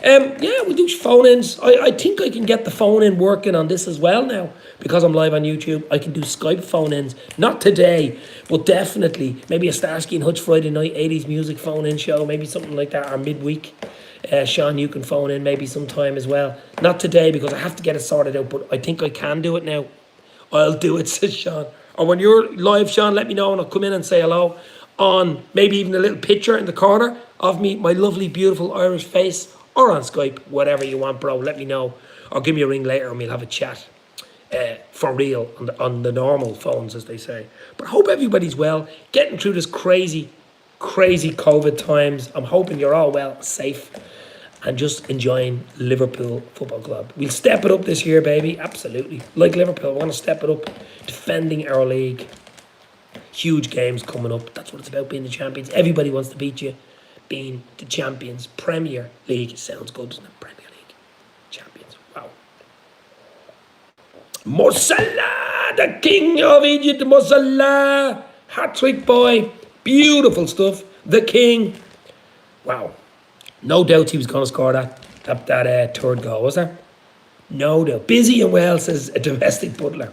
we do phone ins. I think I can get the phone in working on this as well now because I'm live on YouTube. I can do Skype phone ins. Not today, but definitely maybe a Starsky and Hutch Friday night 80s music phone in show, maybe something like that, or midweek. Sean, you can phone in maybe sometime as well. Not today because I have to get it sorted out, but I think I can do it now. I'll do it, says Sean. Or when you're live, Sean, let me know and I'll come in and say hello on maybe even a little picture in the corner of me, my lovely, beautiful Irish face, or on Skype, whatever you want, bro. Let me know. Or give me a ring later and we'll have a chat for real on the normal phones, as they say. But I hope everybody's well, getting through this crazy COVID times. I'm hoping you're all well, safe, and just enjoying Liverpool Football Club. We'll step it up this year, baby. Absolutely. Like Liverpool, I want to step it up. Defending our league. Huge games coming up. That's what it's about, being the champions. Everybody wants to beat you. Being the champions. Premier League. Sounds good, doesn't it? Premier League. Champions. Wow. Mo Salah, the king of Egypt. Mo Salah. Hattrick boy. Beautiful stuff. The king. Wow. No doubt he was going to score that third goal, was there? No doubt. Busy and well, says a domestic butler.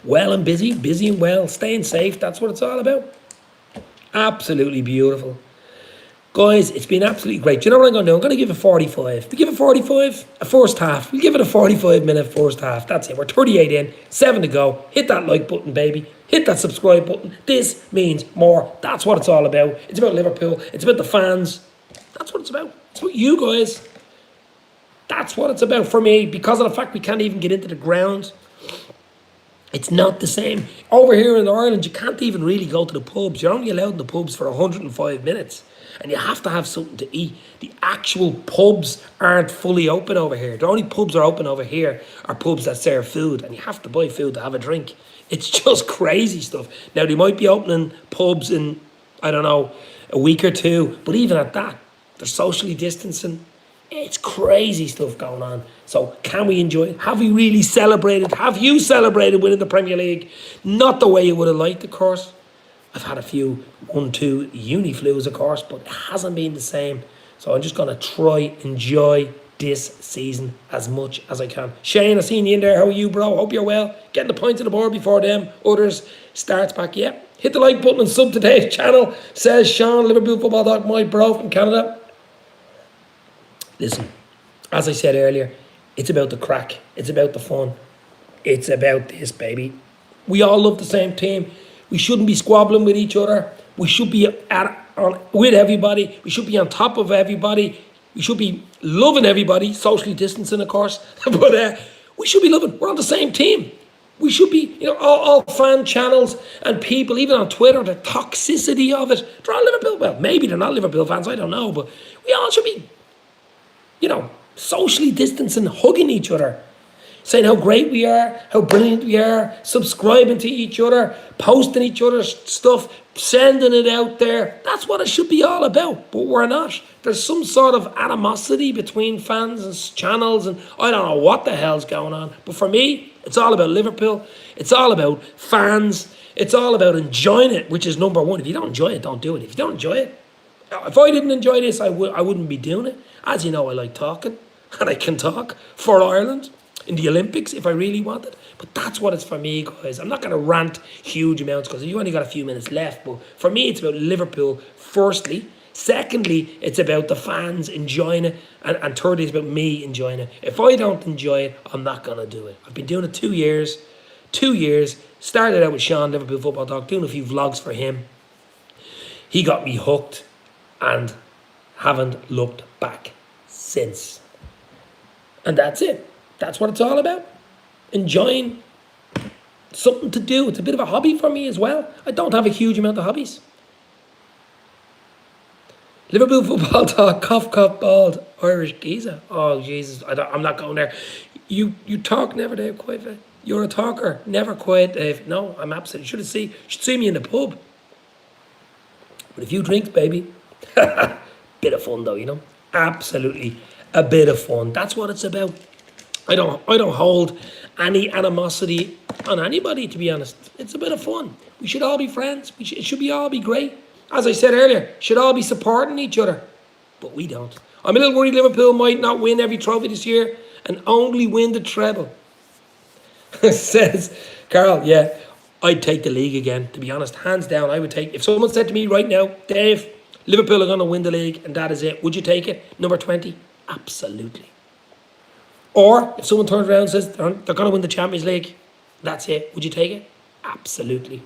Well and busy and well, staying safe. That's what it's all about. Absolutely beautiful. Guys, it's been absolutely great. Do you know what I'm going to do? I'm going to give it 45. We give it 45, a first half. We give it a 45-minute first half. That's it. We're 38 in, 7 to go. Hit that like button, baby. Hit that subscribe button. This means more. That's what it's all about. It's about Liverpool. It's about the fans. That's what it's about. It's about you guys. That's what it's about for me. Because of the fact we can't even get into the ground. It's not the same. Over here in Ireland, you can't even really go to the pubs. You're only allowed in the pubs for 105 minutes. And you have to have something to eat. The actual pubs aren't fully open over here. The only pubs are open over here are pubs that serve food. And you have to buy food to have a drink. It's just crazy stuff. Now, they might be opening pubs in, I don't know, a week or two. But even at that, they're socially distancing. It's crazy stuff going on. So can we enjoy it? Have we really celebrated? Have you celebrated winning the Premier League? Not the way you would have liked, of course. I've had a few 1-2 uni flus, of course, but it hasn't been the same. So I'm just going to try enjoy this season as much as I can. Shane, I seen you in there. How are you, bro? Hope you're well. Getting the points on the board before them others starts back. Yeah. Hit the like button and sub to today's channel. Says Sean, Liverpool Football Talk, my bro from Canada. Listen, as I said earlier, it's about the crack. It's about the fun. It's about this, baby. We all love the same team. We shouldn't be squabbling with each other. We should be with everybody. We should be on top of everybody. We should be loving everybody, socially distancing, of course. But we should be loving. We're on the same team. We should be, all fan channels and people, even on Twitter, the toxicity of it. They're all Liverpool. Well, maybe they're not Liverpool fans, I don't know. But we all should be, socially distancing, hugging each other, saying how great we are, how brilliant we are, subscribing to each other, posting each other's stuff, sending it out there. That's what it should be all about, but we're not. There's some sort of animosity between fans and channels, and I don't know what the hell's going on. But for me, it's all about Liverpool. It's all about fans. It's all about enjoying it, which is number one. If you don't enjoy it, don't do it. If you don't enjoy it, if I didn't enjoy this, I wouldn't be doing it. As you know, I like talking, and I can talk for Ireland in the Olympics if I really wanted. But that's what it's for me, guys. I'm not going to rant huge amounts because you only got a few minutes left. But for me, it's about Liverpool, firstly. Secondly, it's about the fans enjoying it. And thirdly, it's about me enjoying it. If I don't enjoy it, I'm not going to do it. I've been doing it 2 years. 2 years. Started out with Sean, Liverpool Football Talk, doing a few vlogs for him. He got me hooked and haven't looked back since. And that's it. That's what it's all about. Enjoying something to do. It's a bit of a hobby for me as well. I don't have a huge amount of hobbies. Liverpool Football Talk, cough, cough, bald, Irish geezer. Oh, Jesus, I'm not going there. You talk never, Dave, quiet. You're a talker, never quiet, Dave. No, I'm absolutely, you should see me in the pub. With a few drinks, baby. Bit of fun though, Absolutely a bit of fun. That's what it's about. I don't hold any animosity on anybody, to be honest. It's a bit of fun. We should all be friends. It should all be great. As I said earlier, should all be supporting each other. But we don't. I'm a little worried Liverpool might not win every trophy this year and only win the treble. Says Carl, yeah, I'd take the league again, to be honest. Hands down, I would take. If someone said to me right now, Dave, Liverpool are going to win the league and that is it, would you take it? Number 20? Absolutely. Or if someone turns around and says they're going to win the Champions League, that's it, would you take it? Absolutely.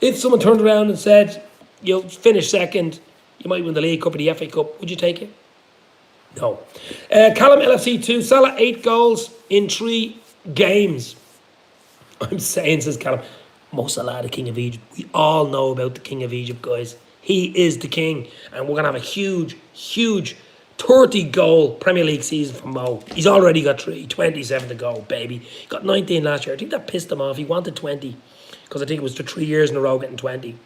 If someone turned around and said you'll finish second, you might win the League Cup or the FA Cup, would you take it? No. Callum LFC 2, Salah 8 goals in 3 games. I'm saying, says Callum, Mo Salah, the King of Egypt. We all know about the King of Egypt, guys. He is the king. And we're going to have a huge, huge 30-goal Premier League season from Mo. He's already got 27 to go, baby. He got 19 last year. I think that pissed him off. He wanted 20 because I think it was the 3 years in a row getting 20.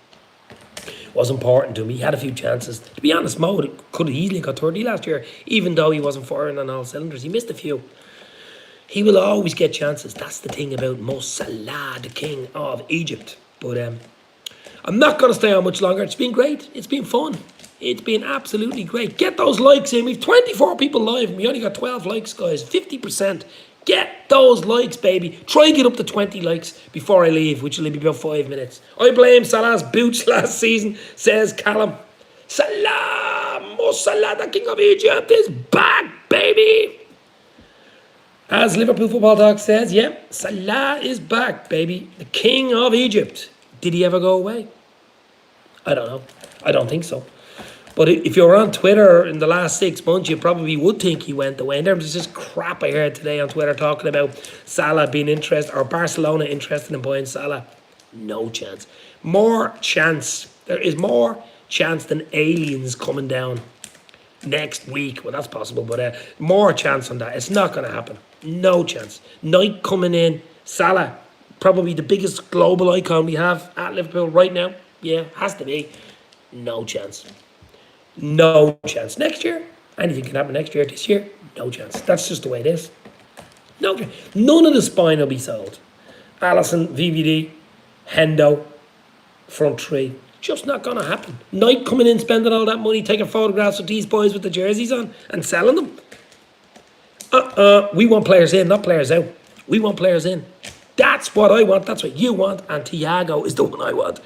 Was important to him. He had a few chances. To be honest, Mo could have easily got 30 last year, even though he wasn't firing on all cylinders. He missed a few. He will always get chances. That's the thing about Mo Salah, the King of Egypt. But I'm not going to stay on much longer. It's been great. It's been fun. It's been absolutely great. Get those likes in. We've 24 people live and we only got 12 likes, guys. 50%. Get those likes, baby. Try and get up to 20 likes before I leave, which will be about 5 minutes. I blame Salah's boots last season, says Callum. Salah, Mo Salah, the King of Egypt, is back, baby. As Liverpool Football Talk says, yeah, Salah is back, baby. The King of Egypt. Did he ever go away? I don't know. I don't think so. But if you're on Twitter in the last 6 months, you probably would think he went away. And there was just crap I heard today on Twitter talking about Salah being interested, or Barcelona interested in buying Salah. No chance. More chance. There is more chance than aliens coming down next week. Well, that's possible, but more chance on that. It's not going to happen. No chance. Knight coming in. Salah, probably the biggest global icon we have at Liverpool right now. Yeah, has to be. No chance. No chance. Next year, anything can happen next year. This year, no chance. That's just the way it is. No chance. None of the spine will be sold. Alisson, VVD, Hendo, front three. Just not going to happen. Knight coming in, spending all that money, taking photographs of these boys with the jerseys on and selling them. We want players in, not players out. We want players in. That's what I want. That's what you want. And Thiago is the one I want.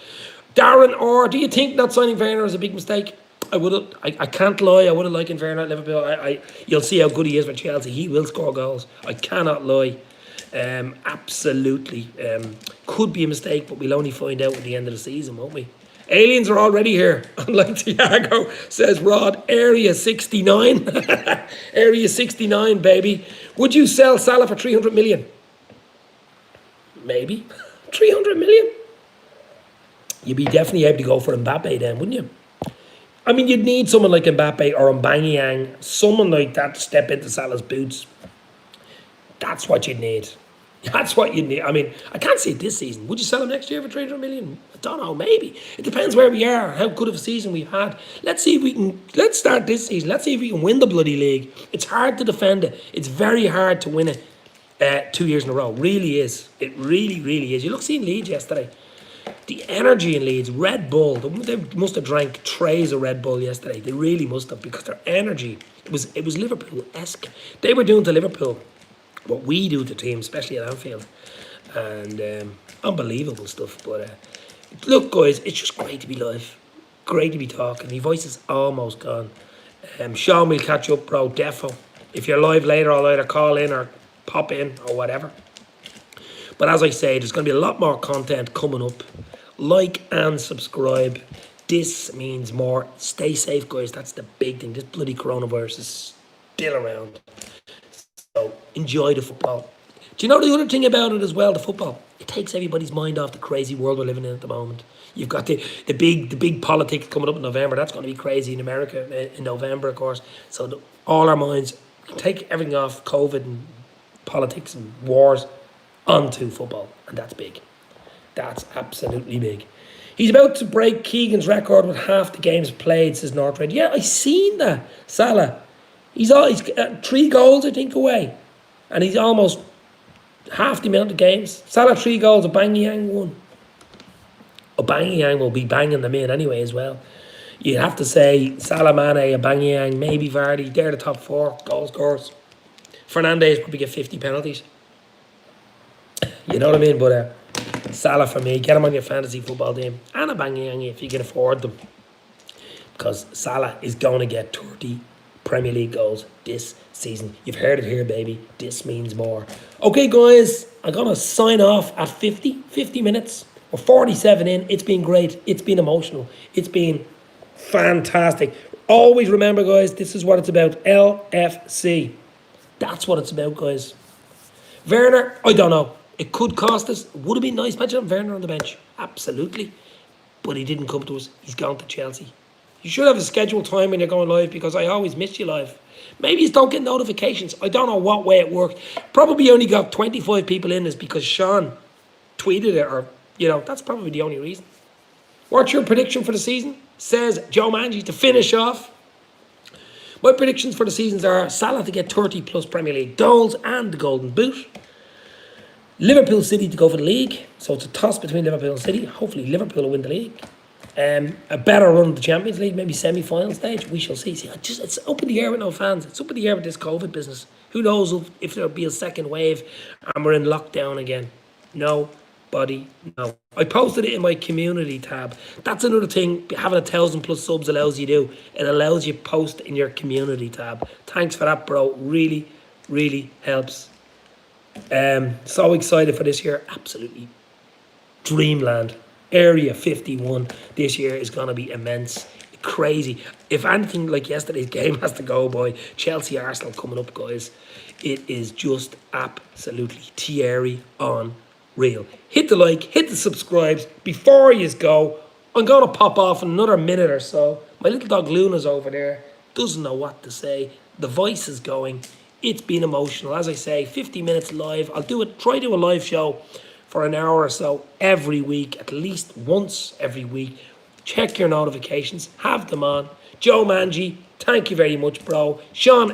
Darren, or do you think not signing Werner is a big mistake? I can't lie. I would have liked Werner at Liverpool. You'll see how good he is for Chelsea. He will score goals. I cannot lie. Absolutely. Could be a mistake, but we'll only find out at the end of the season, won't we? Aliens are already here. Unlike Tiago, says Rod. Area 69. Area 69, baby. Would you sell Salah for 300 million? Maybe. 300 million? You'd be definitely able to go for Mbappe then, wouldn't you? I mean, you'd need someone like Mbappe or Aubameyang, someone like that to step into Salah's boots. That's what you'd need. That's what you'd need. I mean, I can't see it this season. Would you sell him next year for 300 million? I don't know, maybe. It depends where we are, how good of a season we've had. Let's see if we can, let's start this season. Let's see if we can win the bloody league. It's hard to defend it. It's very hard to win it 2 years in a row. Really is. It really, really is. You look, seeing Leeds yesterday. The energy in Leeds, Red Bull, they must have drank trays of Red Bull yesterday. They really must have, because their energy, it was Liverpool-esque. They were doing to Liverpool what we do to teams, especially at Anfield. And unbelievable stuff. But look, guys, it's just great to be live. Great to be talking. My voice is almost gone. Sean will catch up, bro, defo. If you're live later, I'll either call in or pop in or whatever. But as I say, there's going to be a lot more content coming up. Like and subscribe. This means more. Stay safe, guys. That's the big thing. This bloody coronavirus is still around. So enjoy the football. Do you know the other thing about it as well, the football? It takes everybody's mind off the crazy world we're living in at the moment. You've got the big politics coming up in November. That's going to be crazy in America in November, of course. So all our minds, take everything off COVID and politics and wars onto football. And that's big. That's absolutely big. He's about to break Keegan's record with half the games played, says Northred. Yeah, I seen that. Salah. He's 3 goals, I think, away. And he's almost half the amount of games. Salah 3 goals, Aubameyang 1. Aubameyang will be banging them in anyway as well. You'd have to say Salah, Mane, Aubameyang, maybe Vardy. They're the top 4 goal scorers. Fernandes probably get 50 penalties. You know what I mean? But Salah for me. Get him on your fantasy football team. And Aubameyang if you can afford them. Because Salah is going to get 30 Premier League goals this season. You've heard it here, baby. This means more. Okay, guys. I'm going to sign off at 50 minutes. We're 47 in. It's been great. It's been emotional. It's been fantastic. Always remember, guys, this is what it's about. LFC. That's what it's about, guys. Werner, I don't know. It could cost us. Would have been nice. Imagine Werner on the bench. Absolutely. But he didn't come to us. He's gone to Chelsea. You should have a scheduled time when you're going live, because I always miss you live. Maybe you don't get notifications. I don't know what way it worked. Probably only got 25 people in is because Sean tweeted it, or, you know, that's probably the only reason. What's your prediction for the season? Says Joe Manji to finish off. My predictions for the seasons are Salah to get 30 plus Premier League goals and the Golden Boot. Liverpool City to go for the league. So it's a toss between Liverpool and City. Hopefully Liverpool will win the league. A better run of the Champions League, maybe semi-final stage. We shall see. It's up in the air with no fans. It's up in the air with this COVID business. Who knows if there'll be a second wave and we're in lockdown again. Nobody knows. I posted it in my community tab. That's another thing having 1,000+ subs allows you to do. It allows you post in your community tab. Thanks for that, bro. Really, really helps. So excited for this year. Absolutely dreamland. Area 51 this year is going to be immense. Crazy. If anything like yesterday's game has to go by, Chelsea Arsenal coming up, guys. It is just absolutely Thierry on real. Hit the like, hit the subscribes. Before you go, I'm going to pop off in another minute or so. My little dog Luna's over there. Doesn't know what to say. The voice is going. It's been emotional. As I say, 50 minutes live. I'll try to do a live show for an hour or so every week, at least once every week. Check your notifications, have them on. Joe Manji, thank you very much, bro. Sean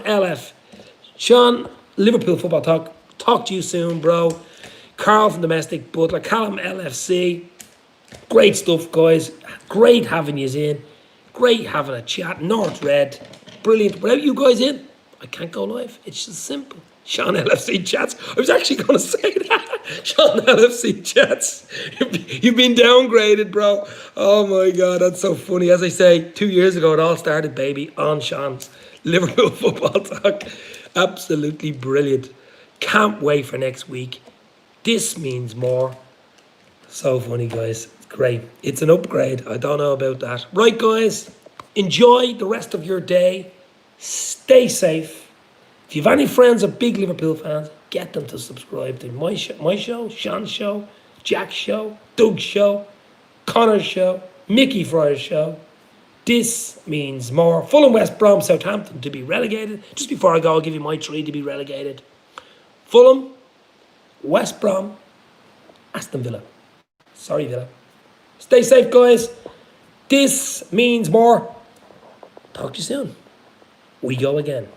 Liverpool Football talk to you soon, bro. Carl from Domestic Butler, Callum LFC. Great stuff, guys. Great having you in. Great having a chat. North Red, brilliant. Without you guys in, I can't go live. It's just simple. Sean LFC chats. I was actually going to say that. Sean LFC chats. You've been downgraded, bro. Oh my God, that's so funny. As I say, 2 years ago it all started, baby, on Sean's Liverpool Football Talk. Absolutely brilliant. Can't wait for next week. This means more. So funny, guys. It's great. Great. It's an upgrade. I don't know about that. Right, guys. Enjoy the rest of your day. Stay safe. If you have any friends or big Liverpool fans, get them to subscribe to my show, Sean's show, Jack's show, Doug's show, Connor's show, Mickey Fryer's show. This means more. Fulham, West Brom, Southampton to be relegated. Just before I go, I'll give you my three to be relegated. Fulham, West Brom, Aston Villa. Sorry, Villa. Stay safe, guys. This means more. Talk to you soon. We go again.